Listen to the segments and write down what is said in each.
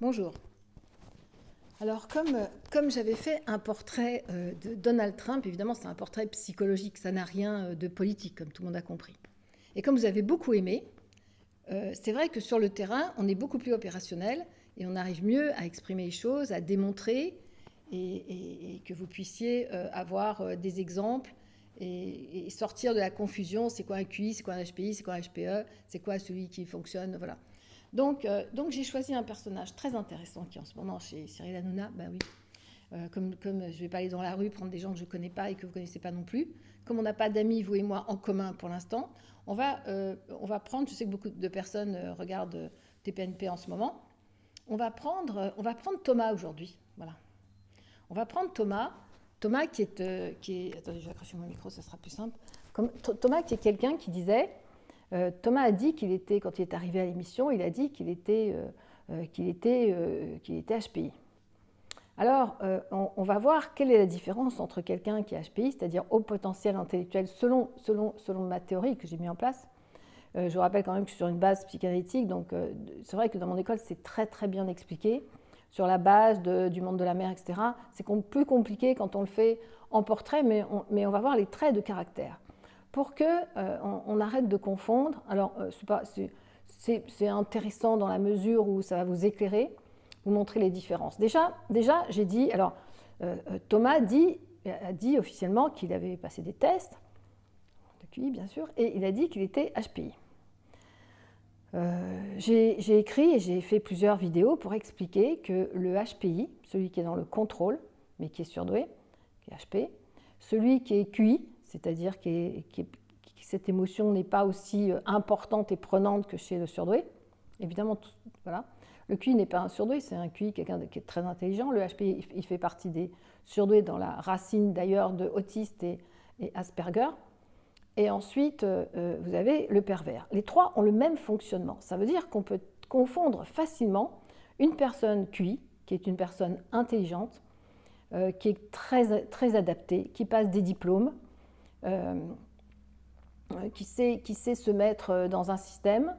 Bonjour. Alors, comme j'avais fait un portrait de Donald Trump, évidemment, c'est un portrait psychologique, ça n'a rien de politique, comme tout le monde a compris. Et comme vous avez beaucoup aimé, c'est vrai que sur le terrain, on est beaucoup plus opérationnel et on arrive mieux à exprimer les choses, à démontrer et que vous puissiez avoir des exemples et sortir de la confusion. C'est quoi un QI, c'est quoi un HPI, c'est quoi un HPE, c'est quoi celui qui fonctionne, voilà. Donc j'ai choisi un personnage très intéressant qui est en ce moment chez Cyril Hanouna, ben oui. Comme je ne vais pas aller dans la rue prendre des gens que je ne connais pas et que vous ne connaissez pas non plus, comme on n'a pas d'amis, vous et moi, en commun pour l'instant, on va prendre, je sais que beaucoup de personnes regardent TPNP en ce moment, on va prendre Thomas aujourd'hui. Voilà. On va prendre Thomas qui est attendez, je vais accrocher mon micro, ça sera plus simple. Thomas qui est quelqu'un qui disait, Thomas a dit qu'il était, quand il est arrivé à l'émission, il a dit qu'il était HPI. Alors, on va voir quelle est la différence entre quelqu'un qui est HPI, c'est-à-dire haut potentiel intellectuel, selon ma théorie que j'ai mis en place. Je vous rappelle quand même que je suis sur une base psychanalytique, donc c'est vrai que dans mon école, c'est très très bien expliqué, sur la base du monde de la mer, etc. C'est plus compliqué quand on le fait en portrait, mais on va voir les traits de caractère. Pour qu'on arrête de confondre, alors c'est intéressant dans la mesure où ça va vous éclairer, vous montrer les différences. Déjà j'ai dit, alors Thomas a dit officiellement qu'il avait passé des tests, de QI bien sûr, et il a dit qu'il était HPI. J'ai écrit et j'ai fait plusieurs vidéos pour expliquer que le HPI, celui qui est dans le contrôle, mais qui est surdoué, qui est HP, celui qui est QI, c'est-à-dire que cette émotion n'est pas aussi importante et prenante que chez le surdoué, évidemment, voilà. Le QI n'est pas un surdoué, c'est un QI, quelqu'un qui est très intelligent. Le HPI, il fait partie des surdoués dans la racine d'ailleurs de autiste et Asperger. Et ensuite, vous avez le pervers. Les trois ont le même fonctionnement. Ça veut dire qu'on peut confondre facilement une personne QI, qui est une personne intelligente, qui est très, très adaptée, qui passe des diplômes, qui sait se mettre dans un système,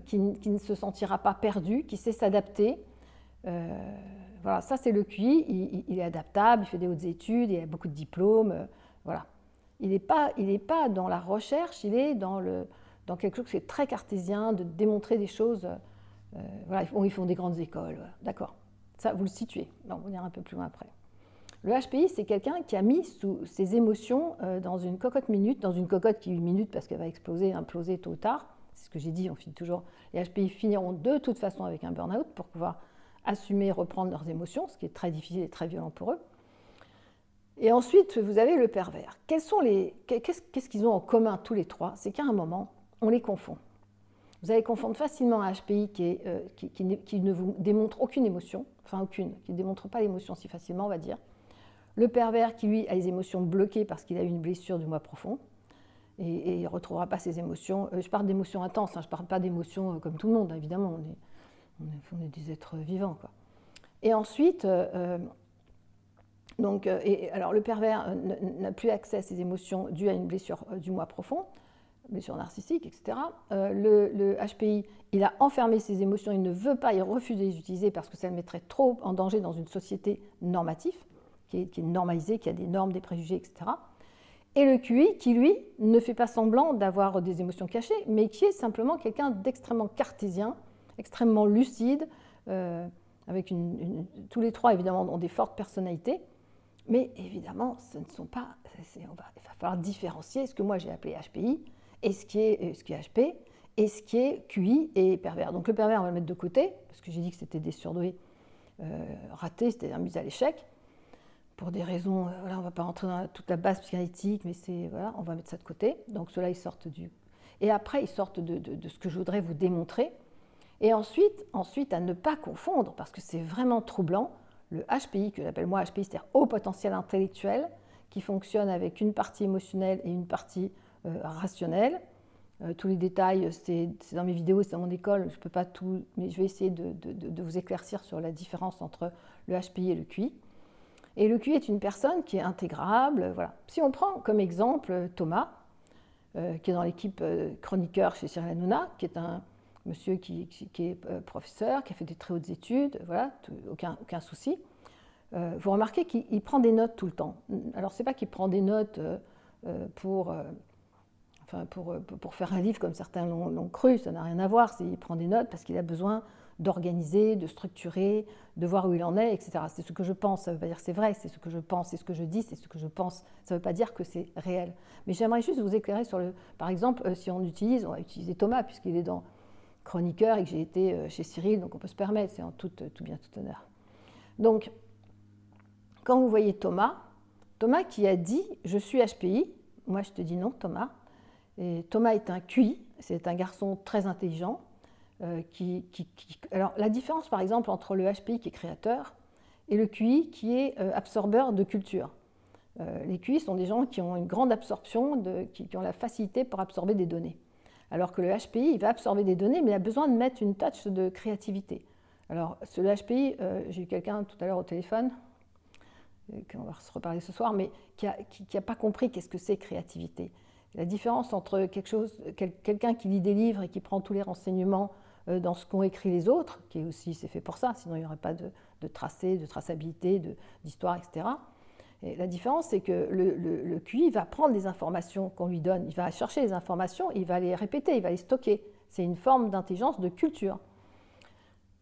qui ne se sentira pas perdu, qui sait s'adapter. Voilà, ça c'est le QI, il est adaptable, il fait des hautes études, il a beaucoup de diplômes, voilà. Il n'est pas dans la recherche, il est dans quelque chose qui est très cartésien, de démontrer des choses. Voilà, ils font des grandes écoles, voilà. D'accord. Ça, vous le situez. Non, on ira un peu plus loin après. Le HPI, c'est quelqu'un qui a mis ses émotions dans une cocotte minute, dans une cocotte qui est 8 minutes parce qu'elle va imploser tôt ou tard. C'est ce que j'ai dit, on finit toujours. Les HPI finiront de toute façon avec un burn-out pour pouvoir assumer et reprendre leurs émotions, ce qui est très difficile et très violent pour eux. Et ensuite, vous avez le pervers. Qu'est-ce qu'ils ont en commun tous les trois? C'est qu'à un moment, on les confond. Vous allez confondre facilement un HPI qui ne vous démontre aucune émotion, enfin aucune, qui ne démontre pas l'émotion si facilement, on va dire. Le pervers qui, lui, a les émotions bloquées parce qu'il a eu une blessure du moi profond et il ne retrouvera pas ses émotions. Je parle d'émotions intenses, je ne parle pas d'émotions comme tout le monde, évidemment, on est des êtres vivants, quoi. Et ensuite, alors le pervers n'a plus accès à ses émotions dues à une blessure du moi profond, blessure narcissique, etc. Le HPI, il a enfermé ses émotions, il ne veut pas, il refuse de les utiliser parce que ça le mettrait trop en danger dans une société normative, qui est normalisée, qui a des normes, des préjugés, etc. Et le QI, qui lui ne fait pas semblant d'avoir des émotions cachées, mais qui est simplement quelqu'un d'extrêmement cartésien, extrêmement lucide, avec tous les trois évidemment ont des fortes personnalités, mais évidemment ce ne sont pas, il va falloir différencier ce que moi j'ai appelé HPI et ce qui est HP et ce qui est QI et pervers. Donc le pervers on va le mettre de côté, parce que j'ai dit que c'était des surdoués ratés, c'était un mise à l'échec. Pour des raisons, voilà, on ne va pas rentrer dans toute la base psychanalytique, mais voilà, on va mettre ça de côté. Donc ceux-là, ils sortent du... Et après, ils sortent de ce que je voudrais vous démontrer. Et ensuite, à ne pas confondre, parce que c'est vraiment troublant, le HPI, que j'appelle moi HPI, c'est-à-dire haut potentiel intellectuel, qui fonctionne avec une partie émotionnelle et une partie rationnelle. Tous les détails, c'est dans mes vidéos, c'est dans mon école, je ne peux pas tout... Mais je vais essayer de vous éclaircir sur la différence entre le HPI et le QI. Et le QI est une personne qui est intégrable. Voilà. Si on prend comme exemple Thomas, qui est dans l'équipe chroniqueur chez Cyril Hanouna, qui est monsieur qui est professeur, qui a fait des très hautes études, voilà, aucun souci. Vous remarquez qu'il prend des notes tout le temps. Alors, ce n'est pas qu'il prend des notes pour faire un livre comme certains l'ont cru, ça n'a rien à voir. Il prend des notes parce qu'il a besoin d'organiser, de structurer, de voir où il en est, etc. C'est ce que je pense, ça ne veut pas dire que c'est vrai, c'est ce que je pense, c'est ce que je dis, c'est ce que je pense. Ça ne veut pas dire que c'est réel. Mais j'aimerais juste vous éclairer sur par exemple, si on va utiliser Thomas, puisqu'il est dans Chroniqueur et que j'ai été chez Cyril, donc on peut se permettre, c'est en tout bien, tout honneur. Donc, quand vous voyez Thomas qui a dit « je suis HPI », moi je te dis non Thomas, et Thomas est un QI, c'est un garçon très intelligent, alors la différence par exemple entre le HPI qui est créateur et le QI qui est absorbeur de culture. Les QI sont des gens qui ont une grande absorption, qui ont la facilité pour absorber des données. Alors que le HPI, il va absorber des données, mais il a besoin de mettre une touch de créativité. Alors, le HPI, j'ai eu quelqu'un tout à l'heure au téléphone, qu'on va se reparler ce soir, mais qui n'a pas compris qu'est-ce que c'est créativité. La différence entre quelqu'un qui lit des livres et qui prend tous les renseignements dans ce qu'ont écrit les autres, qui est aussi, c'est fait pour ça, sinon il n'y aurait pas de tracé, de traçabilité, d'histoire, etc. Et la différence, c'est que le QI va prendre des informations qu'on lui donne, il va chercher les informations, il va les répéter, il va les stocker. C'est une forme d'intelligence de culture.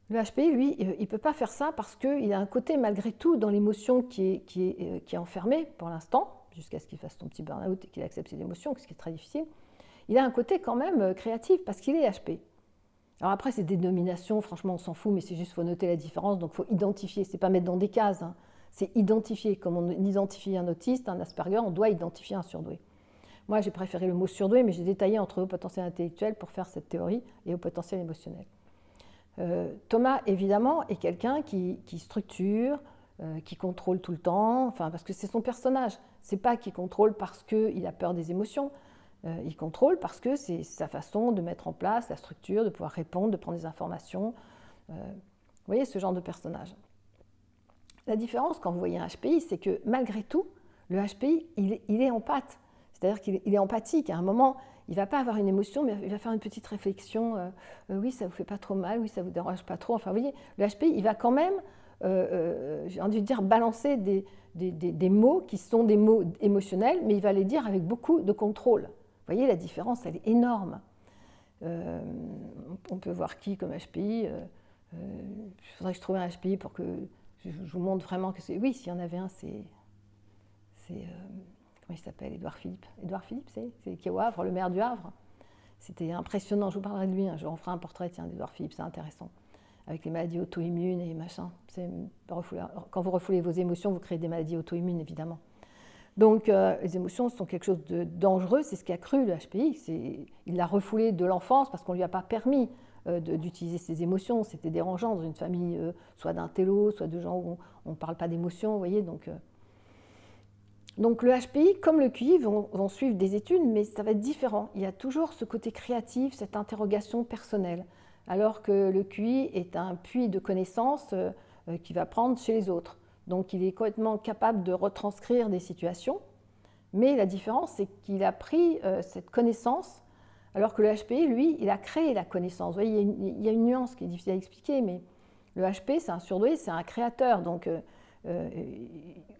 Le HPI, lui, il ne peut pas faire ça parce qu'il a un côté, malgré tout, dans l'émotion qui est enfermé pour l'instant, jusqu'à ce qu'il fasse son petit burn-out et qu'il accepte ses émotions, ce qui est très difficile. Il a un côté quand même créatif parce qu'il est HP. Alors après, ces dénominations, franchement, on s'en fout, mais c'est juste qu'il faut noter la différence, donc il faut identifier, c'est pas mettre dans des cases, hein. C'est identifier. Comme on identifie un autiste, un Asperger, on doit identifier un surdoué. Moi, j'ai préféré le mot surdoué, mais j'ai détaillé entre haut potentiel intellectuel pour faire cette théorie et haut potentiel émotionnel. Thomas, évidemment, est quelqu'un qui structure, qui contrôle tout le temps, enfin, parce que c'est son personnage. C'est pas qu'il contrôle parce qu'il a peur des émotions. Il contrôle parce que c'est sa façon de mettre en place la structure, de pouvoir répondre, de prendre des informations. Vous voyez, ce genre de personnage. La différence, quand vous voyez un HPI, c'est que malgré tout, le HPI, il est empathe. C'est-à-dire qu'il est empathique. À un moment, il ne va pas avoir une émotion, mais il va faire une petite réflexion. Oui, ça ne vous fait pas trop mal, oui, ça ne vous dérange pas trop. Enfin, vous voyez, le HPI, il va quand même, j'ai envie de dire, balancer des mots qui sont des mots émotionnels, mais il va les dire avec beaucoup de contrôle. Vous voyez, la différence, elle est énorme. On peut voir qui comme HPI. Il faudrait que je trouve un HPI pour que je vous montre vraiment que c'est... Oui, s'il y en avait un, c'est comment il s'appelle, Édouard Philippe. Édouard Philippe, c'est qui est au Havre, le maire du Havre. C'était impressionnant, je vous parlerai de lui un jour. On fera un portrait d'Édouard Philippe, c'est intéressant. Avec les maladies auto-immunes et machin. Quand vous refoulez vos émotions, vous créez des maladies auto-immunes, évidemment. Donc, les émotions sont quelque chose de dangereux, c'est ce qu'a cru le HPI. Il l'a refoulé de l'enfance parce qu'on ne lui a pas permis d'utiliser ses émotions. C'était dérangeant dans une famille, soit d'intello, soit de gens où on ne parle pas d'émotions, vous voyez. Donc le HPI, comme le QI, vont suivre des études, mais ça va être différent. Il y a toujours ce côté créatif, cette interrogation personnelle, alors que le QI est un puits de connaissances qu'il va prendre chez les autres. Donc il est complètement capable de retranscrire des situations, mais la différence, c'est qu'il a pris cette connaissance, alors que le HPI, lui, il a créé la connaissance. Vous voyez, il y a une nuance qui est difficile à expliquer, mais le HP, c'est un surdoué, c'est un créateur. Donc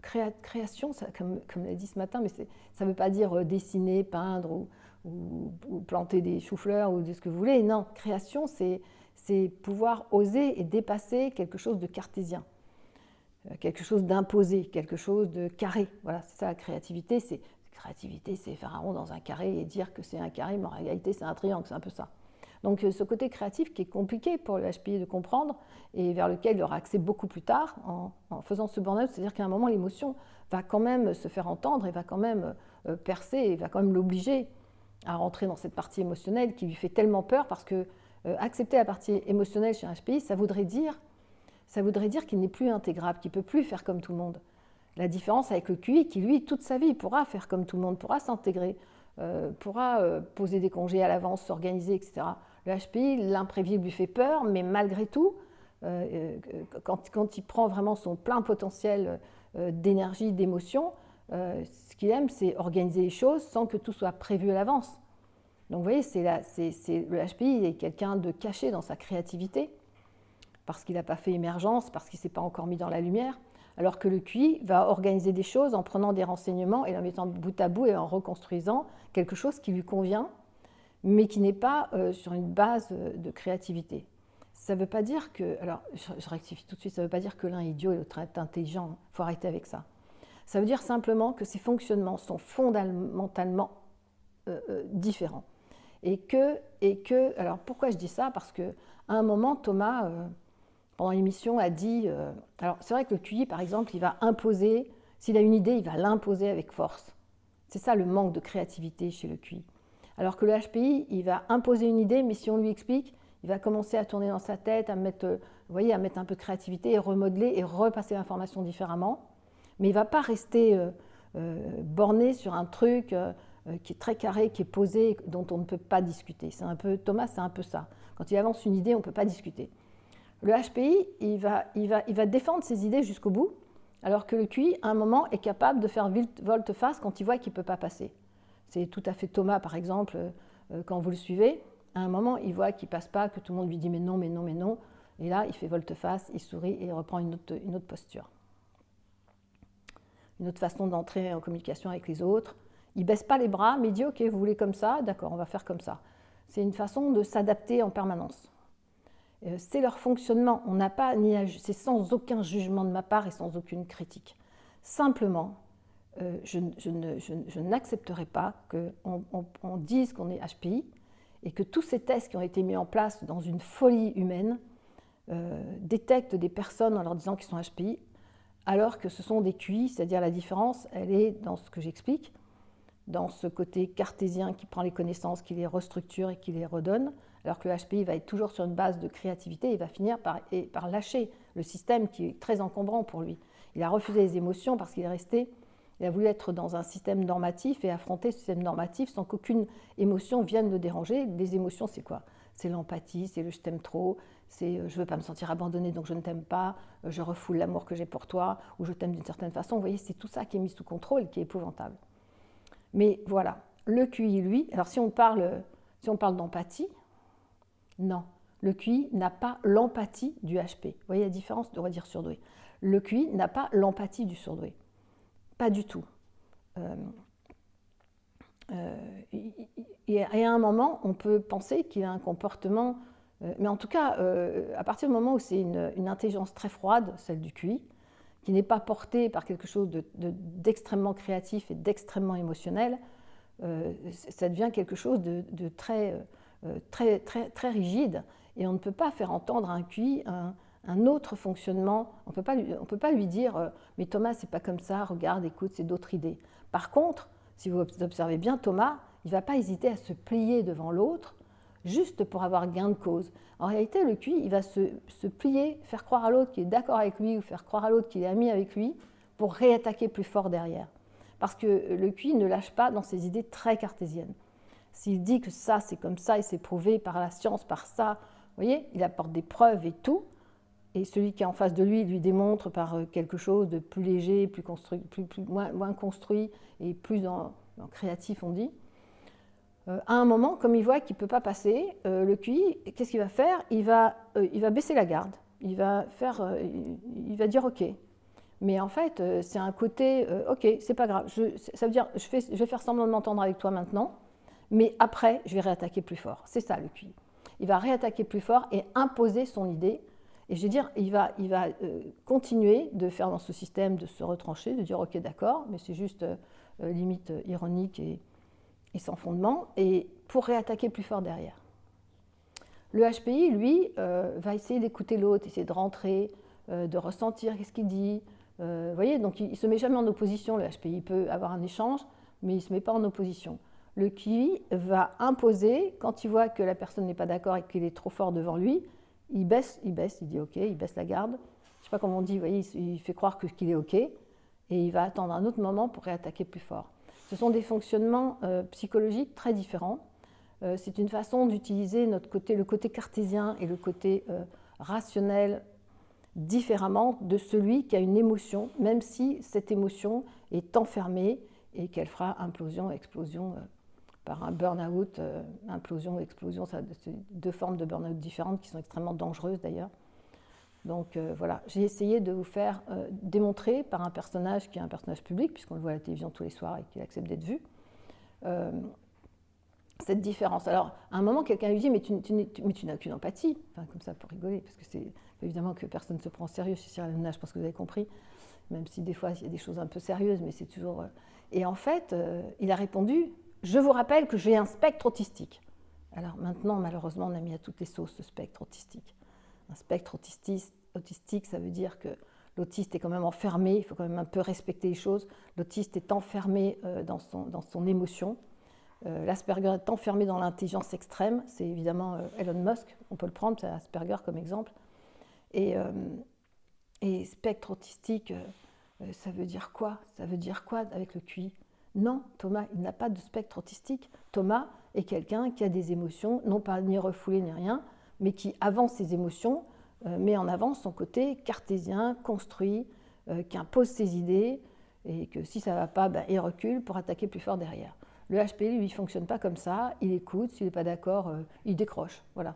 création, ça, comme l'a dit ce matin, mais ça ne veut pas dire dessiner, peindre ou planter des choux-fleurs ou ce que vous voulez. Non, création, c'est pouvoir oser et dépasser quelque chose de cartésien, quelque chose d'imposé, quelque chose de carré. Voilà, c'est ça la créativité. Créativité, c'est faire un rond dans un carré et dire que c'est un carré, mais en réalité, c'est un triangle, c'est un peu ça. Donc ce côté créatif qui est compliqué pour le HPI de comprendre et vers lequel il aura accès beaucoup plus tard en faisant ce burn-out, c'est-à-dire qu'à un moment, l'émotion va quand même se faire entendre et va quand même percer et va quand même l'obliger à rentrer dans cette partie émotionnelle qui lui fait tellement peur parce que accepter la partie émotionnelle chez un HPI, ça voudrait dire qu'il n'est plus intégrable, qu'il ne peut plus faire comme tout le monde. La différence avec le QI qui, lui, toute sa vie, pourra faire comme tout le monde, pourra s'intégrer, pourra poser des congés à l'avance, s'organiser, etc. Le HPI, l'imprévisible lui fait peur, mais malgré tout, quand il prend vraiment son plein potentiel d'énergie, d'émotion, ce qu'il aime, c'est organiser les choses sans que tout soit prévu à l'avance. Donc vous voyez, le HPI est quelqu'un de caché dans sa créativité, parce qu'il n'a pas fait émergence, parce qu'il ne s'est pas encore mis dans la lumière, alors que le QI va organiser des choses en prenant des renseignements et en mettant bout à bout et en reconstruisant quelque chose qui lui convient, mais qui n'est pas sur une base de créativité. Ça ne veut pas dire que... Alors, je rectifie tout de suite, ça ne veut pas dire que l'un est idiot et l'autre est intelligent. Il faut arrêter avec ça. Ça veut dire simplement que ces fonctionnements sont fondamentalement différents. Et que... Alors, pourquoi je dis ça? Parce qu'à un moment, Thomas, pendant l'émission, a dit... alors, c'est vrai que le QI, par exemple, il va imposer... S'il a une idée, il va l'imposer avec force. C'est ça le manque de créativité chez le QI. Alors que le HPI, il va imposer une idée, mais si on lui explique, il va commencer à tourner dans sa tête, à mettre, vous voyez, à mettre un peu de créativité et remodeler et repasser l'information différemment. Mais il ne va pas rester borné sur un truc qui est très carré, qui est posé, dont on ne peut pas discuter. Thomas, c'est un peu ça. Quand il avance une idée, on ne peut pas discuter. Le HPI, il va défendre ses idées jusqu'au bout, alors que le QI, à un moment, est capable de faire volte-face quand il voit qu'il ne peut pas passer. C'est tout à fait Thomas, par exemple, quand vous le suivez. À un moment, il voit qu'il ne passe pas, que tout le monde lui dit mais non, mais non, mais non. Et là, il fait volte-face, il sourit et il reprend une autre posture. Une autre façon d'entrer en communication avec les autres. Il ne baisse pas les bras, mais il dit ok, vous voulez comme ça, d'accord, on va faire comme ça. C'est une façon de s'adapter en permanence. C'est leur fonctionnement. On n'a pas c'est sans aucun jugement de ma part et sans aucune critique. Simplement, je n'accepterai pas qu'on dise qu'on est HPI et que tous ces tests qui ont été mis en place dans une folie humaine détectent des personnes en leur disant qu'ils sont HPI, alors que ce sont des QI, c'est-à-dire la différence, elle est dans ce que j'explique, dans ce côté cartésien qui prend les connaissances, qui les restructure et qui les redonne, alors que le HPI va être toujours sur une base de créativité et va finir par lâcher le système qui est très encombrant pour lui. Il a refusé les émotions parce qu'il est resté... Il a voulu être dans un système normatif et affronter ce système normatif sans qu'aucune émotion vienne le déranger. Les émotions, c'est quoi? C'est l'empathie, c'est le je t'aime trop, c'est je ne veux pas me sentir abandonnée donc je ne t'aime pas, je refoule l'amour que j'ai pour toi, ou je t'aime d'une certaine façon. Vous voyez, c'est tout ça qui est mis sous contrôle et qui est épouvantable. Mais voilà, le QI, lui, alors si on parle d'empathie, non, le QI n'a pas l'empathie du HP. Vous voyez la différence, on va dire surdoué. Le QI n'a pas l'empathie du surdoué. Pas du tout. Et à un moment, on peut penser qu'il a un comportement, mais en tout cas, à partir du moment où c'est une intelligence très froide, celle du QI, qui n'est pas portée par quelque chose d'extrêmement créatif et d'extrêmement émotionnel, ça devient quelque chose de très rigide. Et on ne peut pas faire entendre à un QI un autre fonctionnement. On ne peut pas lui dire mais Thomas, c'est pas comme ça, regarde, écoute, c'est d'autres idées. Par contre, si vous observez bien Thomas, il ne va pas hésiter à se plier devant l'autre juste pour avoir gain de cause. En réalité, le QI, il va se plier, faire croire à l'autre qu'il est d'accord avec lui ou faire croire à l'autre qu'il est ami avec lui pour réattaquer plus fort derrière. Parce que le QI ne lâche pas dans ses idées très cartésiennes. S'il dit que ça, c'est comme ça et c'est prouvé par la science, par ça, vous voyez, il apporte des preuves et tout. Et celui qui est en face de lui démontre par quelque chose de plus léger, moins construit et plus créatif, on dit. À un moment, comme il voit qu'il ne peut pas passer, le QI, qu'est-ce qu'il va faire? Il va baisser la garde. Il va dire OK. Mais en fait, c'est un côté OK, c'est pas grave. Ça veut dire je vais faire semblant de m'entendre avec toi maintenant, mais après, je vais réattaquer plus fort. C'est ça le QI. Il va réattaquer plus fort et imposer son idée. Et je veux dire, il va continuer de faire dans ce système, de se retrancher, de dire ok d'accord, mais c'est juste limite ironique et sans fondement, et pour réattaquer plus fort derrière. Le HPI, lui, va essayer d'écouter l'autre, essayer de rentrer, de ressentir qu'est-ce qu'il dit. Vous voyez, donc il ne se met jamais en opposition, le HPI. Il peut avoir un échange, mais il ne se met pas en opposition. Le QI va imposer, quand il voit que la personne n'est pas d'accord et qu'il est trop fort devant lui, il baisse, il dit OK, il baisse la garde. Je ne sais pas comment on dit, vous voyez, il fait croire qu'il est OK, et il va attendre un autre moment pour réattaquer plus fort. Ce sont des fonctionnements psychologiques très différents. C'est une façon d'utiliser le côté cartésien et le côté rationnel différemment de celui qui a une émotion, même si cette émotion est enfermée et qu'elle fera implosion, explosion par un burn-out, implosion ou explosion. C'est deux formes de burn-out différentes qui sont extrêmement dangereuses d'ailleurs. Donc voilà, j'ai essayé de vous faire démontrer par un personnage qui est un personnage public, puisqu'on le voit à la télévision tous les soirs et qu'il accepte d'être vu, cette différence. Alors, à un moment, quelqu'un lui dit, mais tu n'as qu'une empathie. Enfin, comme ça, pour rigoler, parce que c'est évidemment que personne ne se prend au sérieux chez Cyril Hanouna, je pense que vous avez compris, même si des fois, il y a des choses un peu sérieuses, mais c'est toujours... Et en fait, il a répondu, je vous rappelle que j'ai un spectre autistique. Alors maintenant, malheureusement, on a mis à toutes les sauces ce spectre autistique. Un spectre autistique, ça veut dire que l'autiste est quand même enfermé, il faut quand même un peu respecter les choses. L'autiste est enfermé dans son émotion. L'Asperger est enfermé dans l'intelligence extrême. C'est évidemment Elon Musk, on peut le prendre, c'est Asperger comme exemple. Et spectre autistique, ça veut dire quoi? Ça veut dire quoi avec le QI? Non, Thomas, il n'a pas de spectre autistique. Thomas est quelqu'un qui a des émotions, non pas ni refoulées ni rien, mais qui avance ses émotions, met en avant son côté cartésien, construit, qui impose ses idées, et que si ça ne va pas, il recule pour attaquer plus fort derrière. Le HPI, lui, il ne fonctionne pas comme ça, il écoute, s'il n'est pas d'accord, il décroche, voilà.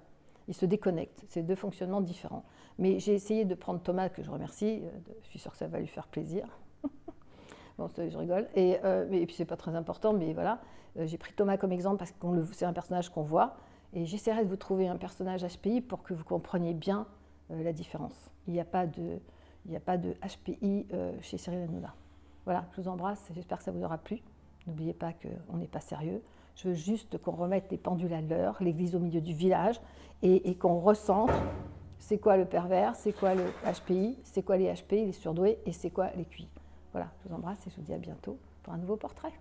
Il se déconnecte, c'est deux fonctionnements différents. Mais j'ai essayé de prendre Thomas, que je remercie, je suis sûre que ça va lui faire plaisir. Bon, je rigole, et puis c'est pas très important, mais voilà. J'ai pris Thomas comme exemple parce que c'est un personnage qu'on voit, et j'essaierai de vous trouver un personnage HPI pour que vous compreniez bien la différence. Il n'y a pas de HPI chez Cyril Hanouna. Voilà, je vous embrasse, j'espère que ça vous aura plu. N'oubliez pas qu'on n'est pas sérieux. Je veux juste qu'on remette les pendules à l'heure, l'église au milieu du village, et qu'on recentre c'est quoi le pervers, c'est quoi le HPI, c'est quoi les HPI, les surdoués, et c'est quoi les QI. Voilà, je vous embrasse et je vous dis à bientôt pour un nouveau portrait.